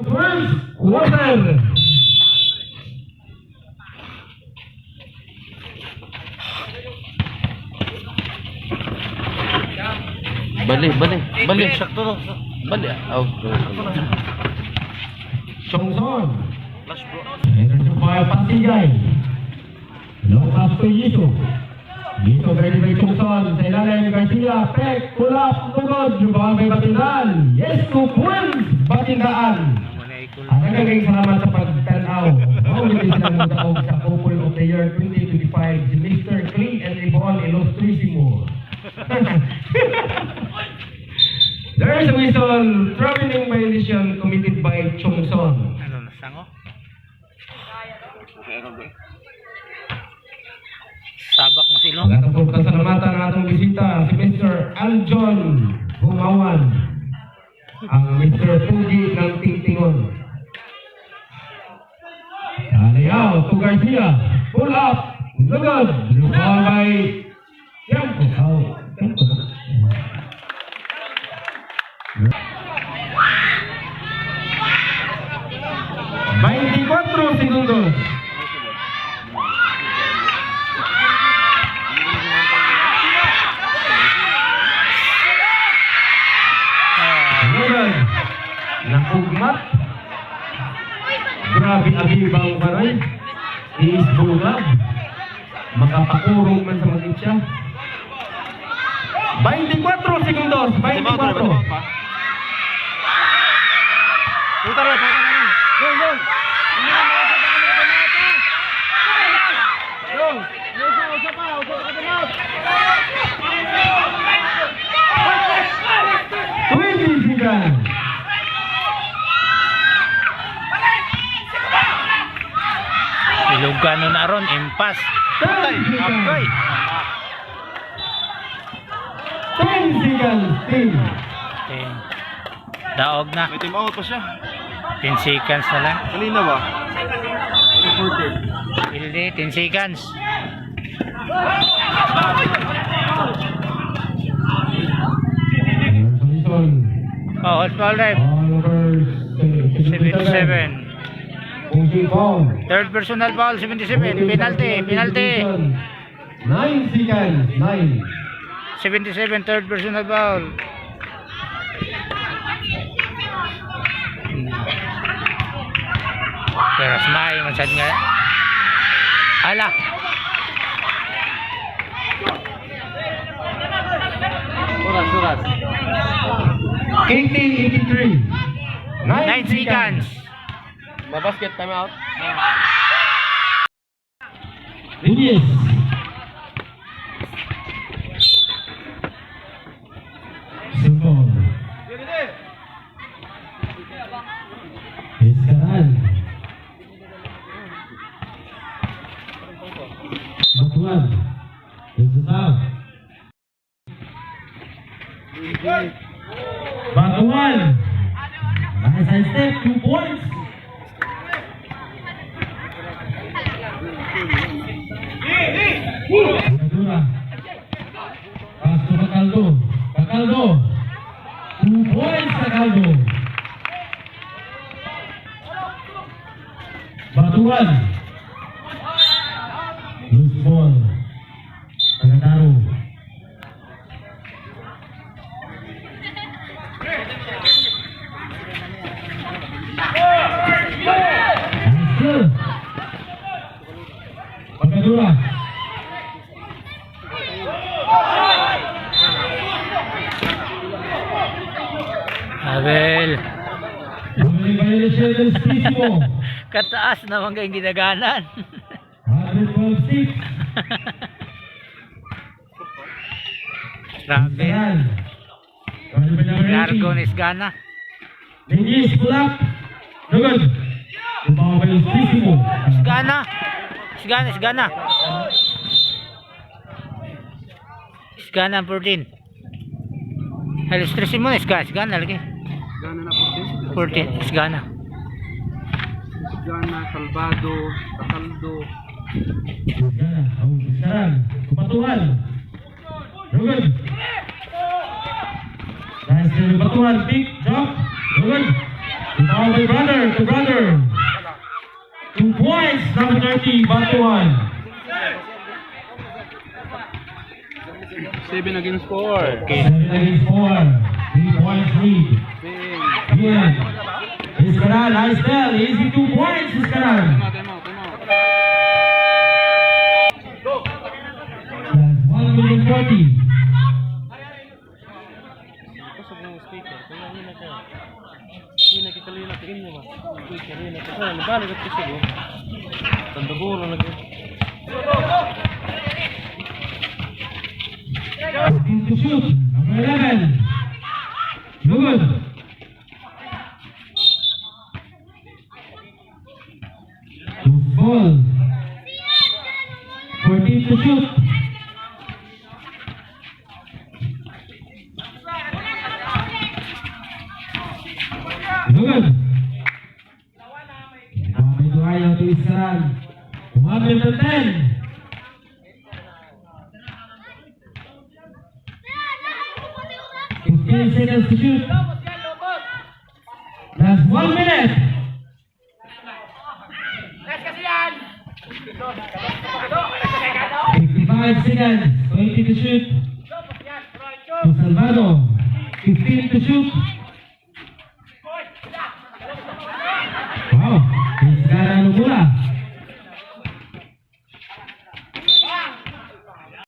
First quarter. Bali. Sakto no. Bali. Chongson. Last bro. Energy by Patigay. No pass to Yito. Yito ready by Chongson. Sa ilalim Garcia. Pek. Pull up. Tugod. Jumpa kay Batindaan. Yes to points. Batindaan. Ang nagaging salamat sa pag-tanaw. Maulitin silang magdaog sa Couple of the Year 2025 si Mr. Clee and Ribon Illustrissimo. There is a whistle, traveling violation committed by Chongson. Ano na sango? Sabak mo silo. Lahat po kasalamatan ng atong bisita, si Mr. Aljon Bumawan, ang Mr. Pugi ng Tingtingon. Aliyaw, to Garcia, pull up, lugod, lupal by Tiampo. Tiampo. 24 segundos. Nakugmat. Grabe abibang baray. Iisbulgab. Makapakurong man sa mag-itsa. 24 segundos. 24. Ilugano na ron, impas. Patay, apay. 10 seconds, team. Daog na. May time out pa siya. 10 seconds na lang. Kanina ba? Reported. Hindi, 10 seconds. Oh, what's all right? 77. Third personal foul, 77. Penalty. 9 seconds, 9. 77, third personal foul. Pero smile, masyad nga. Ala! Surat. 83. 9 seconds. Mabasket, time out. Yes. Simple. Iskaran. Batuan. Iskaran. Batuan. Nice step, 2 points. Dura. Paso Bacaldo. 2 points Bacaldo. Batuan. Loose ball. Tagataro. Bacadura. Abel. Kataas naman kayong ginaganan. 112 Grabe. Largo ni Isgana. Dennis, pull up. Lugod. Lumawa yung Sisimo. Isgana. Isgana 14. Halos 13 mo na Isgana lagi. Gana na 14 Isgana. Gana, Salvado, Bacaldo. Sekarang kepatuhan. Lugod. Dan batuan big drop. Lugod. Foul by brother to brother. 2 points, number 30, back to 1. 7 against 4. 7 against 4. 3 points lead. Ian. Iscaran, nice bell. Easy 2 points, Iscaran. Time out. That's 1 minute 40. Kusog ng speaker. Kaya yun na ka. Hindi nakikalina ka inyo ba? Speaker yun na ka. Saan? Nabalik at kusog oh. Tandaburo na ka. 15 to shoot. Number 11. Good. To ball. 14 to shoot. Good. Medyo ayaw to Iscaran. 1 minute 10. 15 seconds to shoot. That's 1 minute. 55 seconds. 20 to shoot. To Salvador. 15 to shoot. Wow. Iscaran bola.